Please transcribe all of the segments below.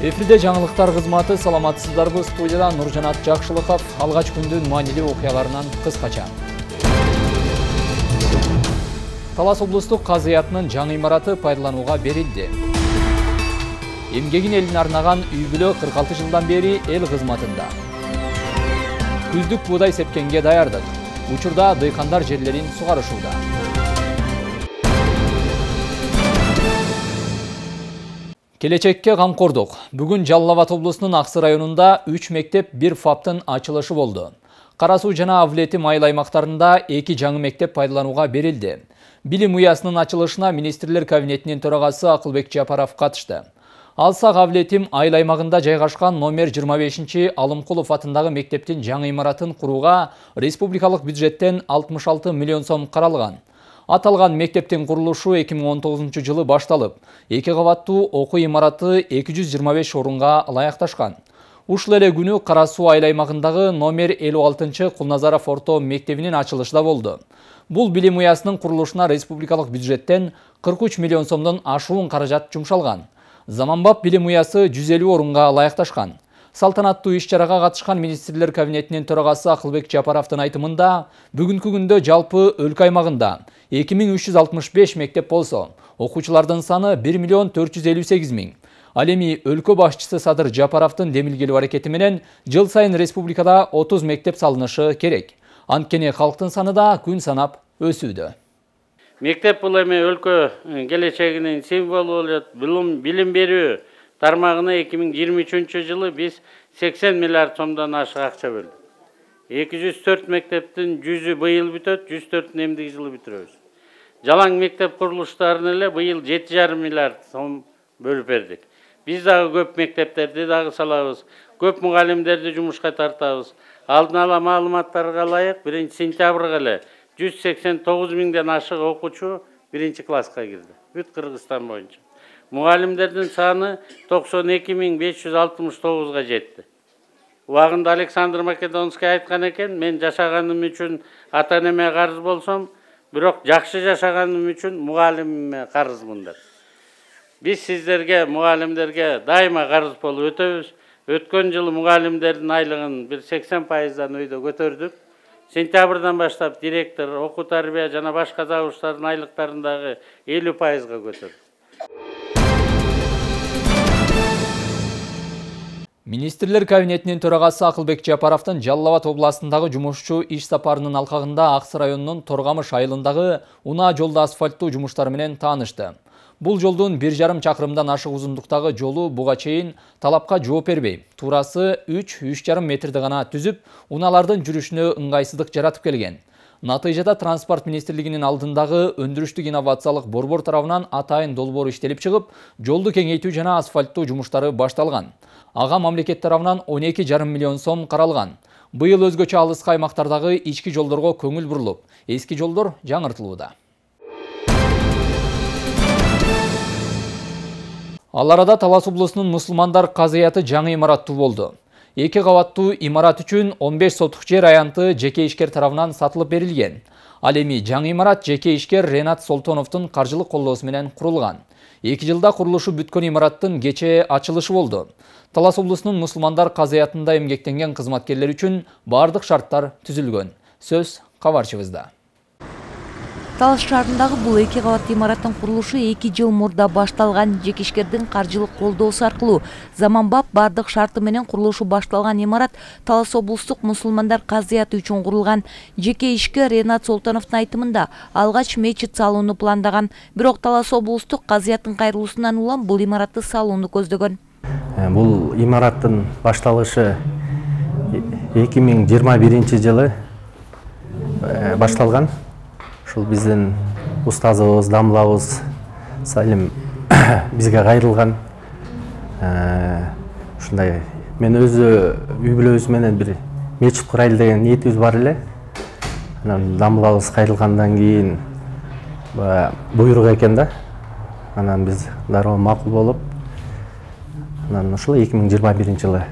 Эфирде жаңылыктар кызматы, саламатсыздарбы, студияда Нуржанат Жакшылыков, алгач күндүн маанилүү окуяларынан кыскача. Талас облустук казыятынын жаңы имараты пайдаланууга берилди. Эмгегин элине арнаган үй-бүлө 46 жылдан бери эл кызматында. Күздүк буудай сепкенге даярдык. Учурда дыйкандар жерлерин сугарышууда. Келечекке камкордук. Бүгүн Жалал Абад облусунун Аксы районунда 3 мектеп 1 фаптын ачылышы болду. Кара Суу жана Авлети майыл аймактарында 2 жаңы мектеп пайдаланууга берилди. Билим уясынын ачылышына министрлер кабинетинин төрагасы Акылбек Жапаров катышты. Алсак Авлетим айыл аймагында жайгашкан номер 25 Алымкулов атындагы мектептин жаңы имаратын курууга республикалык бюджеттен 66 миллион сом каралган. Аталган мектептин курулушу 2019 жылы башталып, 2 кабаттуу окуу имараты 225 орунга ылайыкташкан. Ушул эле күнү Кара Суу айыл аймагындагы номер 56 Кулназаров орто мектебинин ачылышы да болду. Бул билим уясынын курулушуна республикалык бюджеттен 43 миллион сомдон ашуун каражат жумшалган. Заманбап билим уясы 150 орунга ылайыкташкан. Салтанаттуу иш-чарага катышкан министрлер кабинетинин төрагасы Акылбек Жапаровдун айтымында, бүгүнкү күндө жалпы өлкө аймагында 2365 мектеп болсо, окуучулардын саны 1 миллион 458 миң. Ал эми өлкө башчысы Садыр Жапаровдун демилгелүү аракети менен жыл сайын республикада 30 мектеп салынышы керек. Анткени халктын саны да күн санап өсүүдө. Мектеп бул эми өлкө келечегинин символу болот. Билим берүү тармагына 2023 жылы биз 80 миллиард сомдон ашык акча бөлдүк. 204 мектептин 100-ü быйыл бүтөт, 104-ün эмдиги жылы бүтүрөбүз. Жалаң мектеп курулуштарын эле быйыл 7,5 миллиард сом бөлүп бердик. Биз дагы көп мектептерди дагы салабыз, көп мугалимдерди жумушка тартабыз. Алдын ала маалыматтарга ылайык 1-сентябрга эле 189 миңден ашык окуучу 1-класска кирди. Бүт Кыргызстан боюнча. Мугалимдердин саны 92.569-га жетти. Убагында Александр Македонский айткан экен, мен жашаганым үчүн ата-энеме карыз болсом, бирок жакшы жашаганым үчүн мугалимиме карызмын деп. Биз сиздерге, мугалимдерге дайыма карыз болуп өтөбүз. Өткөн жылы мугалимдердин айлыгын 80%-дан өйдө көтөрдүк. Сентябрдан баштап директор, окуу тарбия жана башка табыштардын айлыктарын дагы 50%-га көтөрдүк. Министрлер кабинетинин төрагасы Акылбек Жапаровдун Жалал Абад областындагы жумушчу иш сапарынын алкагында Аксы районунун Торгамыш айылындагы унаа жолду асфальттоо жумуштары менен таанышты. Бул жолдун 1,5 чакырымдан ашык узундуктагы жолу буга чейин талапка жооп бербей, туурасы 3,5 метрди гана түзүп, унаалардын жүрүшүнө ыңгайсыздык жаратып келген. Натыйжада транспорт министрлигинин алдындагы өндүрүштүк инновациялык борбор тарабынан атайын долбоор иштелип чыгып, жолду кеңейтүү жана асфальттоо жумуштары башталган. Ага мамлекет тарабынан 12,5 миллион сом каралган. Быйыл өзгөчө алыскы аймактардагы ички жолдорго көңүл бурулуп, эски жолдор жаңыртылууда. Ал арада Талас облусунун мусулмандар казыяты жаңы имараттуу болду. 2 кабаттуу имарат үчүн 15 соттук жер аянты жеке ишкер тарабынан сатылып берилген. Ал эми жаңы имарат жеке ишкер Ренат Солтоновдун каржылык колдоосу менен курулган. 2 жылда курулушу бүткөн имараттын кечээ ачылышы болду. Талас облусунун мусулмандар казыятында эмгектенген кызматкерлер үчүн бардык шарттар түзүлгөн. Сөз кабарчыбызда. Талас шаарындагы бул 2 кабаттуу имараттын курулушу 2 жыл мурда башталган. Жекишкердин каржылык колдоосу аркылуу заманбап бардык шарты менен курулушу башталган имарат Талас облустук мусулмандар казыяты үчүн курулган. Жеке ишкер Ренат Солтоновдун айтымында алгач мечит салууну пландаган, бирок Талас облустук казыяттын кайрылуусунан улам бул имаратты салууну көздөгөн. Бул имараттын башталышы 2021 жылы башталган. Ушул биздин устазыбыз, дамлабыз Салим бизге кайрылган. Ушундай мен өзү үй-бүлөбүз менен бир мечит курайлы деген ниетибиз бар эле. Анан дамлабыз кайрылгандан кийин буйрук экен да. Анан биз дароо макул болуп, анан ушул 2021 жылы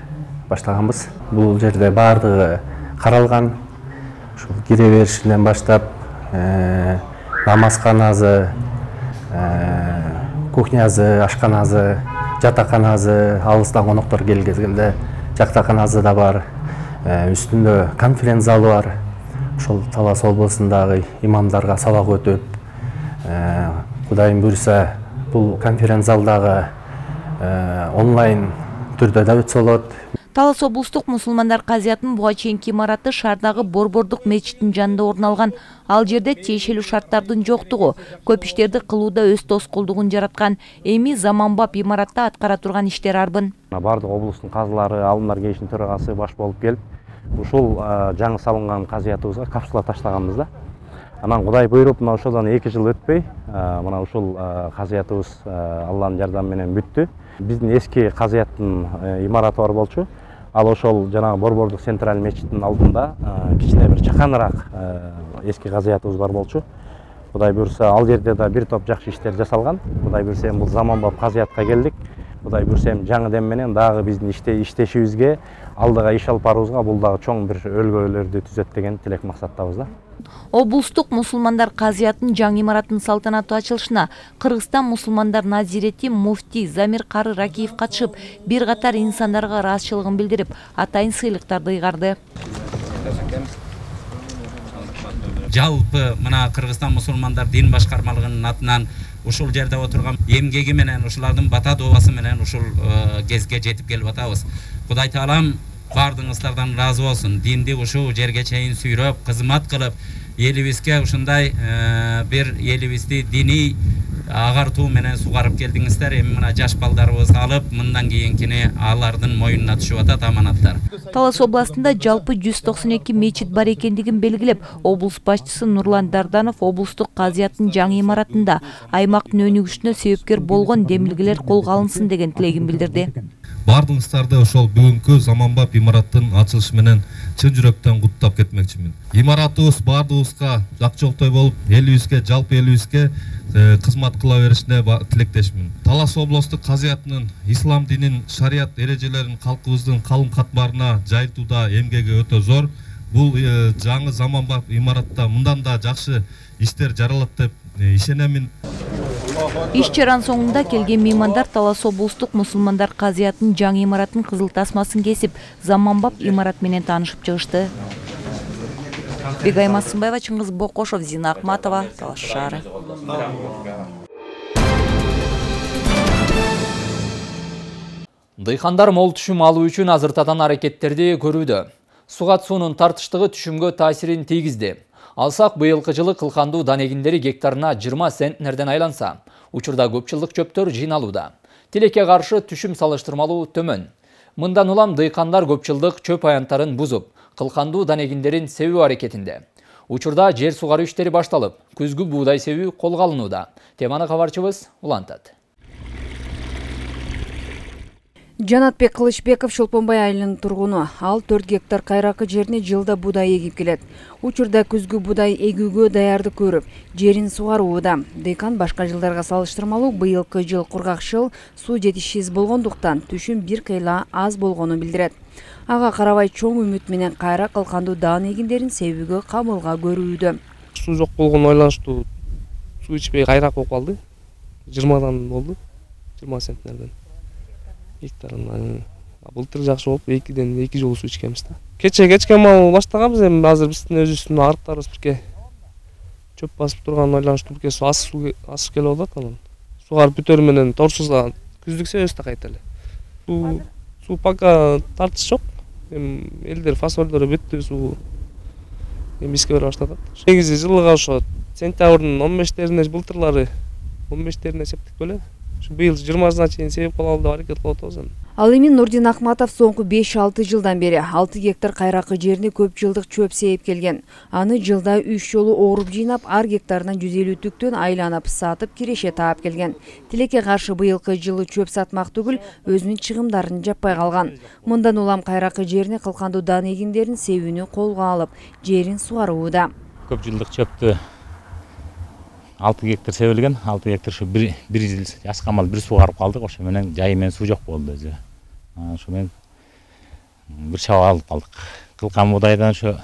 баштаганбыз. Бул жерде бардыгы каралган. Ушул кире беришинен баштап намазканасы, кухнясы, ашканасы, жатаканасы, алыстан коноктор келгенде жатаканасы да бар. Үстүндө конференц залы бар. Ошол Талас облусундагы имамдарга сабак өтүп, Кудайым буйрса, бул конференц залдагы онлайн түрдө да өтсө болот. Талас облустук мусулмандар казиятынын буга чейинки имараты шаардагы Борбордук мечиттин жанында орун алган. Ал жерде тиешелүү шарттардын жоктугу көп иштерди кылууда өз тоскоолдугун жараткан. Эми заманбап имаратта аткара турган иштер арбын. Бардык облустун казылары, алымдар кеңешинин төрагасы баш болуп келип, ушул жаңы салынган казиятыбызга капсула таштаганбыз да. Анан Кудай буйруп, мына ошодон 2 жыл өтпөй, мына ушул казиятыбыз Алланын жардамы менен бүттү. Биздин эски казияттын имараты бар болчу. Ал ошол жанагы Борбордук централь мечиттин алдында кичине бир чаканыраак эски казиятыбыз бар болчу. Кудай буйрса, ал жерде да бир топ жакшы иштер жасалган. Кудай буйрса, бул заманбап казиятка келдик. Кудай буйрса, жаңы дем менен дагы биздин иштешибизге, алдыга иш алып баруубузга бул дагы чоң бир өлгөлөрдү түзөт деген тилек максаттабыз да. Облустук мусулмандар казиятынын жаңы имараттын салтанаттуу ачылышына Кыргызстан мусулмандар назирети муфти Замир Кары Ракиев катышып, бир катар инсандарга ыраазычылыгын билдирип, атайын сыйлыктарды ыйгарды. Жалпы мына Кыргызстан мусулмандар дин башкармалыгынын атынан ушул жерде отурган эмгеги менен, ушулардын бата дуасы менен ушул кезге жетип келип атабыз. Кудай Таалам бардыгыңыздардан ыраазы болсун. Динди ушул жерге чейин сүйрөп, кызмат кылып, элибизге ушундай бир элибизди диний агартуу менен сугарып келдиңиздер. Эми мына жаш балдарыбызды алып, мындан кийинкини алардын моюнуна түшүп атат аманаттар. Талас областында жалпы 192 мечит бар экендигин белгилеп, облус башчысы Нурлан Дарданов облустук казияттын жаңы имаратында аймактын өнүгүшүнө себепкер болгон демилгелер колго алынсын деген тилегин билдирди. Бардыңыздарды ошол бүгүнкү заманбап имараттын ачылышы менен чын жүрөктөн куттап кетмекчимин. Имаратыбыз бардыгыбызга жакчылыктай болуп, элибизге, жалпы элибизге кызмат кыла беришине тилектешмин. Талас облустук казиятынын ислам динин шарият эрежелерин калкыбыздын калың катмарына жайылтууда эмгеги өтө зор. Бул жаңы заманбап имаратта мындан да жакшы иштер жаралат деп ишенемин. Иш чаран соңунда келген меймандар Талас облустук мусулмандар казиятынын жаңы имараттын кызыл тасмасын кесип, заманбап имарат менен таанышып чыгышты. Бегай Масымбаева, Чыңгыз Бокошов, Зина Акматова, Талас шаары. Дыйкандар мол түшүм алуу үчүн азыртатан аракеттерди көрүүдө. Сугат суунун тартыштыгы түшүмгө таасирин тийгизди. Алсак, быйылкы жылы кылкандуу дан эгиндери гектарына 20 центнерден айланса, учурда көп жылдык чөптөр жыйналууда. Тилекке каршы түшүм салыштырмалуу төмөн. Мындан улам дыйкандар көп жылдык чөп аянттарын бузуп, кылкандуу дан эгиндерин себүү аракетинде. Учурда жер сугаруу иштери башталып, күзгү буудай себүү колго алынууда. Теманы кабарчыбыз улантат. Жанатбек Кылычбеков Шолпонбай айылынын тургуну. Ал 4 гектар кайракы жерине жылда буудай эгип келет. Учурда күзгү буудай эгүүгө даярдык көрүп, жерин сугарууда. Дыйкан башка жылдарга салыштырмалуу быйылкы жыл кургакчыл, суу жетишсиз болгондуктан түшүм бир кыйла аз болгонун билдирет. Ага карабай чоң үмүт менен кайра кылкандуу даан эгиндерин себүүгө камылга көрүүдө. Суу жок болгон ойлонуштуу суу ичпей кайрак болуп калды. 20дан болду. 20 центнерден. Гектарынан. Былтыр жакшы болуп, 2 жолу суу ичкенбиз да. Кечке мал баштаганбыз, эми азыр биздин өзүбүздүн арыктарыбыз бирке чөп басып турган ойлонуштуу бирке суу асып келип атат анан. Сугарып бүтөрү менен торсузга күздүксө өстө кайта эле. Суу пока тартыш жок. Эми элдер фасолдору бүттү суу. Эми бизге бере баштадык. Негизи жылыга ошо сентябрдын 15-терине былтырлары 15-терине септик беле. Быйыл 20-сына чейин себеп кылалы деп аракет кылып атабыз. Ал эми Нурдин Акматов соңку 5-6 жылдан бери 6 гектар кайракы жерине көп жылдык чөп сээп келген. Аны жылда 3 жолу ооруп жыйнап, ар гектарынан 150 түктөн айланып сатып киреше таап келген. Тилекке каршы быйылкы жылы чөп сатмак түгүл, өзүнүн чыгымдарын жаппай калган. Мындан улам кайракы жерине кылкандуу дан эгиндерин себүүнү колго алып, жерин сугарууда. Көп жылдык чөптү 6 гектар себилген, 6 гектар şu bir yıl yaskamalı bir sugarıp kaldık. Oşu menен жайы менен суу жок болду өзү. Şu men bir çaba алып калдык. Кылкан будайдан şu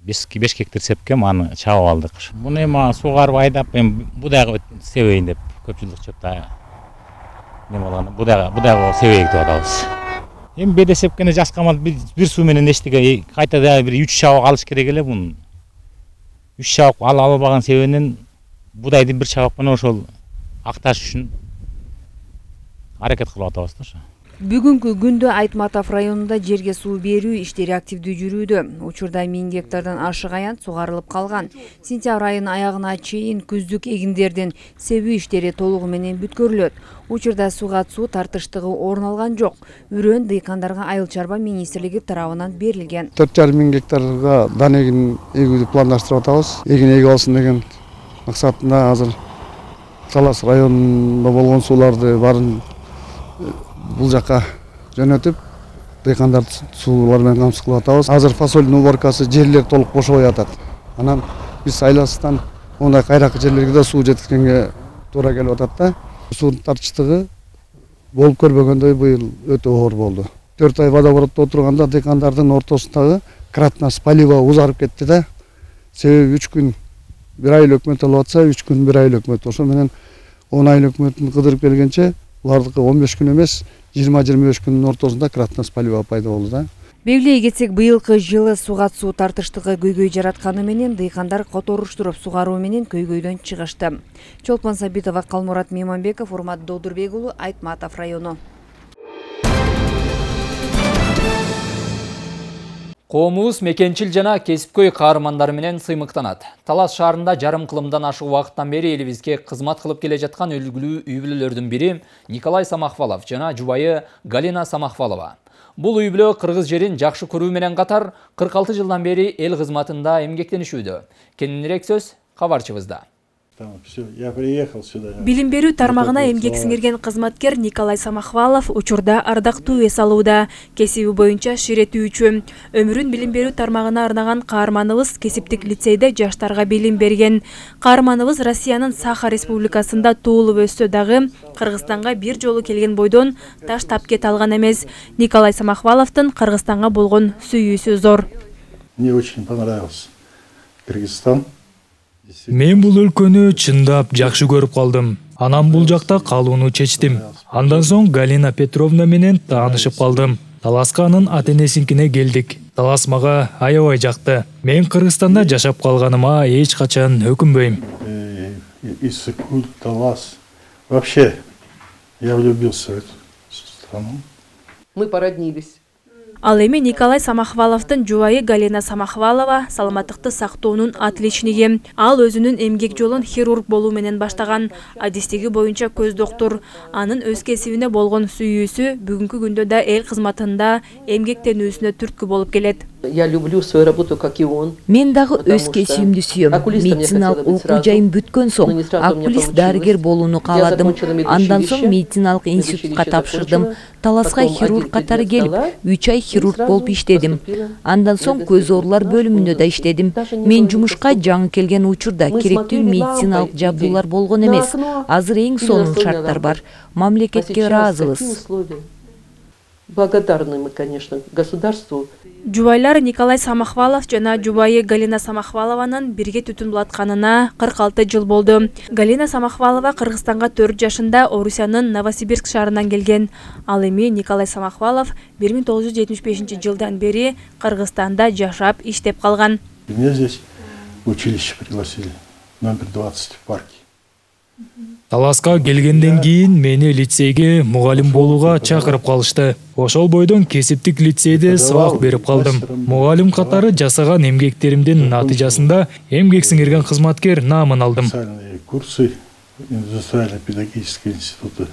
5 гектар сепкем, аны чабып алдык. Муну эми сугарып айдап, эми будайга себейин деп көп жылдык чөптү неме болгон будайга себейик деп атабыз. Эми бедесепкене жаскамал бир суу менен эчтеге кайта дагы бир 3 чабак алыш керек эле муну. 3 чабак ала албаган себебинен будайды бир чабак менен ошол акташ үчүн аракет кылып атабыз да ошо. Бүгүнкү күндө Айтматов районунда жерге суу берүү иштери активдүү жүрүүдө. Учурда 1000 гектардан ашык аянт сугарылып калган. Сентябрь айынын аягына чейин күздүк эгиндердин себүү иштери толугу менен бүткөрүлөт. Учурда суга суу тартыштыгы орун алган жок. Үрөн дыйкандарга Айыл чарба министрлиги тарабынан берилген. 4,5 миң гектарга дан эгин эгүүнү пландаштырып атабыз. Эгин эгип алсын деген максатында азыр Талас районунда болгон сууларды барын бул жака жөнөтүп, дыйкандар суулар менен камсыз кылып атабыз. Азыр фасолдун уборкасы жерлер толук бошобой атат. Анан биз айласынан ондай кайракы жерлерге да суу жеткизгенге туура келип атат да. Суунун тартыштыгы болуп көрбөгөндөй быйыл өтө оор болду. 4 ай водоворотто отурганда дыйкандардын ортосундагы кратность полива узарып кетти да. Себеби 3 күн 1 ай өкмөт алып атса, 3 күн 1 ай өкмөт. Ошо менен 10 ай өкмөтүн кыдырып келгенче булардыкы 15 күн эмес, 20-25 күнүн ортосунда кратность полива пайда болду да. Белгилей кетсек, быйылкы жылы суга суу тартыштыгы көйгөй жаратканы менен дыйкандар которуштуруп сугаруу менен көйгөйдөн чыгышты. Чолпон Сабитова, Калмурат Мейманбеков, Урмат Додурбек уулу, Айтматов району. Коомубуз мекенчил жана кесипкөй каармандары менен сыймыктанат. Талас шаарында жарым кылымдан ашык убакыттан бери элибизге кызмат кылып келе жаткан өлгүлүү үй бүлөлөрдүн бири Николай Самахвалов жана жубайы Галина Самахвалова. Бул үй бүлө кыргыз жерин жакшы көрүү менен катар 46 жылдан бери эл кызматында эмгектенишүүдө. Кененирээк сөз кабарчыбызда. Билим берүү тармагына эмгек сиңирген кызматкер Николай Самахвалов учурда ардактуу эс алууда. Кесиби боюнча ширетүүчү. Өмүрүн билим берүү тармагына арнаган каарманыбыз кесиптик лицейде жаштарга билим берген. Каарманыбыз Россиянын Саха Республикасында туулуп өссө дагы Кыргызстанга бир жолу келген бойдон таш тап кете алган эмес. Николай Самахваловдун Кыргызстанга болгон сүйүүсү зор. Мне очень понравился Кыргызстан. Мен бул өлкөнү чындап жакшы көрүп калдым. Анан бул жакта калууну чечтим. Андан соң Галина Петровна менен таанышып калдым. Таласка анын ата-энесинкине келдик. Талас мага аябай жакты. Мен Кыргызстанда жашап калганыма эч качан өкүнбөйм. Иссык-Куль, Талас. Вообще, я влюбился в эту страну. Мы породнились. Ал эми Николай Самахваловдун жубайы Галина Самахвалова саламаттыкты сактоонун отличниги. Ал өзүнүн эмгек жолун хирург болуу менен баштаган. Адистиги боюнча көз доктор. Анын өз кесибине болгон сүйүүсү бүгүнкү күндө да эл кызматында эмгектенүүсүнө түрткү болуп келет. Я люблю свою работу, как и он. Мен дагы өз кесибимди сүйөм. Медициналык окуу жайым бүткөн соң окулист дарыгер болууну кааладым. Андан соң медициналык институтка тапшырдым. Таласка хирург катары келип, 3 ай хирург болуп иштедим. Андан соң көз оорулар бөлүмүндө да иштедим. Мен жумушка жаңы келген учурда керектүү медициналык жабдуулар болгон эмес. Азыр эң сонун шарттар бар. Мамлекетке ыраазыбыз. Благодарны мы, конечно, государству. Жубайлар Николай Самахвалов жана жубайы Галина Самахвалованын бирге түтүн булатканына 46 жыл болду. Галина Самахвалова Кыргызстанга 4 жашында Орусиянын Новосибирск шаарынан келген. Ал эми Николай Самахвалов 1975 жылдан бери Кыргызстанда жашап иштеп калган. Меня здесь в училище пригласили, номер 20 в парке. Таласка келгенден кийин мени лицейге мугалим болууга чакырып калышты. Ошол бойдон кесиптик лицейде сабак берип калдым. Мугалим катары жасаган эмгектеримдин натыйжасында эмгек сиңирген кызматкер наамын алдым. Курсы индустриально-педагогические институты.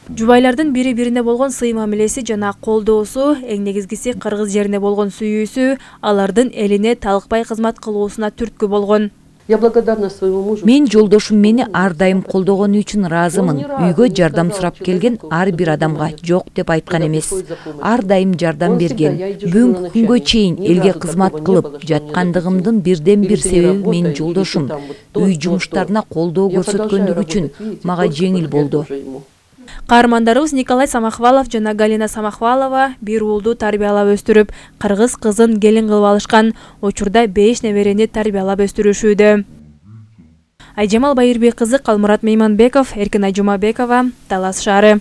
Жубайлардын бири-бирине болгон сый мамилеси жана колдоосу, эң негизгиси кыргыз жерине болгон сүйүүсү алардын элине талыкпай кызмат кылуусуна түрткү болгон. Я благодарна своему мужу. Мен жолдошум мени ар дайым колдогону үчүн ыраазымын. Үйгө жардам сурап келген ар бир адамга жок деп айткан эмес. Ар дайым жардам берген. Бүгүнкү күнгө чейин элге кызмат кылып жаткандыгымдын бирден бир себеби менин жолдошум. Үй жумуштарына колдоо көрсөткөндүгү үчүн мага жеңил болду. Каармандарыбыз Николай Самахвалов жана Галина Самахвалова бир уулду тарбиялап өстүрүп, кыргыз кызын келин кылып алышкан. Учурда 5 неберени тарбиялап өстүрүшүүдө. Айжамал Байырбек кызы, Калмурат Мейманбеков, Эркин Айжумабекова, Талас шаары.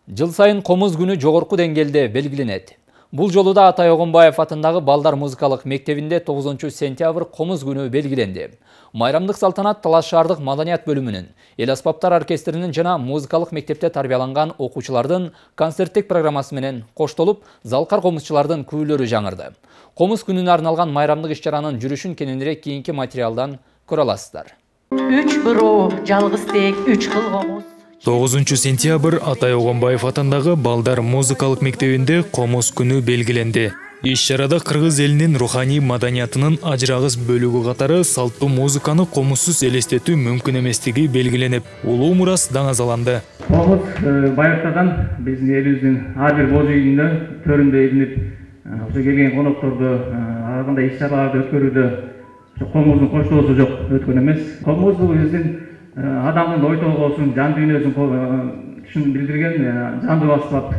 Жыл сайын комуз күнү жогорку деңгээлде белгиленет. Бул жолу да Атай Огонбаев атындагы Балдар музыкалык мектебинде 9-сентябрь комуз күнү белгиленди. Майрамдык салтанат Талас шаардык маданият бөлүмүнүн, эл аспаптар оркестринин жана музыкалык мектепте тарбияланган окуучулардын концерттик программасы менен коштолуп, залкар комузчулардын күүлөрү жаңырды. Комуз күнүнө арналган майрамдык иш-чаранын жүрүшүн кененирээк кийинки материалдан көрө аласыздар. 3 бирөө, жалгыз тек 3 кыл комуз. 9-сентябрь Атай Огонбаев атындагы Балдар музыкалык мектебинде комуз күнү белгиленди. Иш-чарада кыргыз элинин руханий маданиятынын ажырагыс бөлүгү катары салттуу музыканы комузсуз элестетүү мүмкүн эместиги белгиленип, улуу мурас даңазаланды. Комуз байыртадан биздин элибиздин ар бир боз үйүндө төрүндө илинип, ошо келген конокторду ар кандай иш-чараларды өткөрүүдө комуздун коштоосу жок өткөн эмес. Комуз бул биздин адамдын ой толгоосун, жан дүйнөсүн түшүн билдирген жандуу аспап.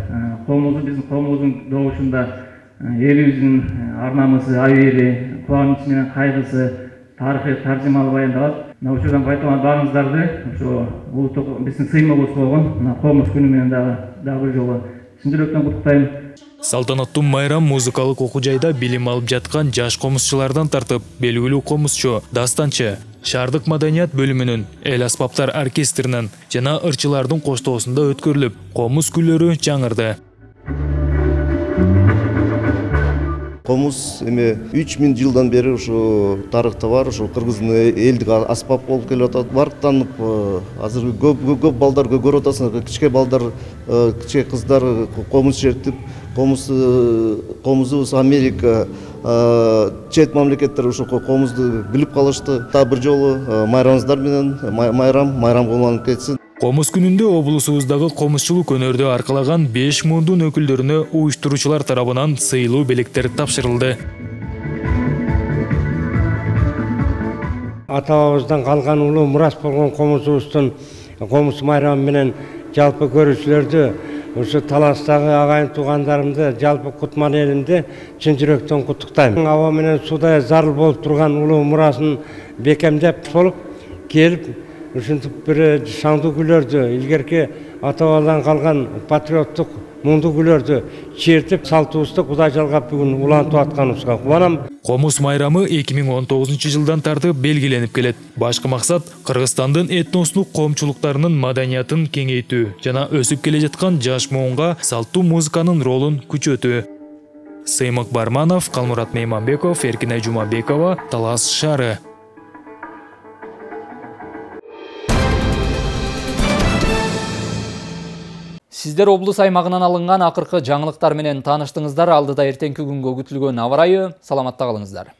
Комузу биздин комуздун добушунда элибиздин ар намысы, абийири, кубанычы менен кайгысы, тарыхый таржымалы баяндалат. Мына учурдан кайталган баарыңыздарды ошо улуттук биздин сыймогубуз болгон мына комуз күнү менен дагы бир жолу чын жүрөктөн куттуктайм. Салтанаттуу майрам музыкалык окуу жайда билим алып жаткан жаш комузчулардан тартып, белгилүү комузчу, дастанчы, шаардык маданият бөлүмүнүн, эл аспаптар оркестринин жана ырчылардын коштоосунда өткөрүлүп, комуз күйлөрү жаңырды. Комуз эме 3000 жылдан бери ушу тарыхта бар, ушу кыргыздын элдик аспап болуп келатат. Барктанып, азыр көп балдар көрүп атасыңар, кичке балдар, кичке кыздар комуз чертип, комузубуз Америка, чет мамлекеттер ушу комузду билип калышты. Та бир жолу майрамыңыздар менен майрам кылынып кетсин. Комуз күнүндө облусубуздагы комузчулук өнөрдү аркалаган 5 мундун өкүлдөрүнө уюштуруучулар тарабынан сыйлуу белектер тапшырылды. Ата-бабабыздан калган улуу мурас болгон комузубуздун комуз майрамы менен жалпы көрүүчүлөрдү, ушу Таластагы агайын туугандарымды, жалпы Кутман элимди чын жүрөктөн куттуктайм. Аба менен суудай зарыл болуп турган улуу мурасын бекемдеп болуп келип, ушинтип бир шаңдуу күйлөрдү, илгерки ата-бабадан калган патриоттук муңдуу күйлөрдү чертип, салтыбызды Кудай жалгап бүгүн улантып атканыбызга кубанам. Комуз майрамы 2019-жылдан тартып белгиленип келет. Башкы максат Кыргызстандын этностук коомчулуктарынын маданиятын кеңейтүү жана өсүп келе жаткан жаш муунга салттуу музыканын ролун күчөтүү. Сеймак Барманов, Калмурат Мейманбеков, Эркинай Жумабекова, Талас шаары. Сиздер облус аймагынан алынган акыркы жаңылыктар менен тааныштыңыздар. Алдыда эртеңки күнгө күтүлгөн аба ырайы. Саламатта калыңыздар.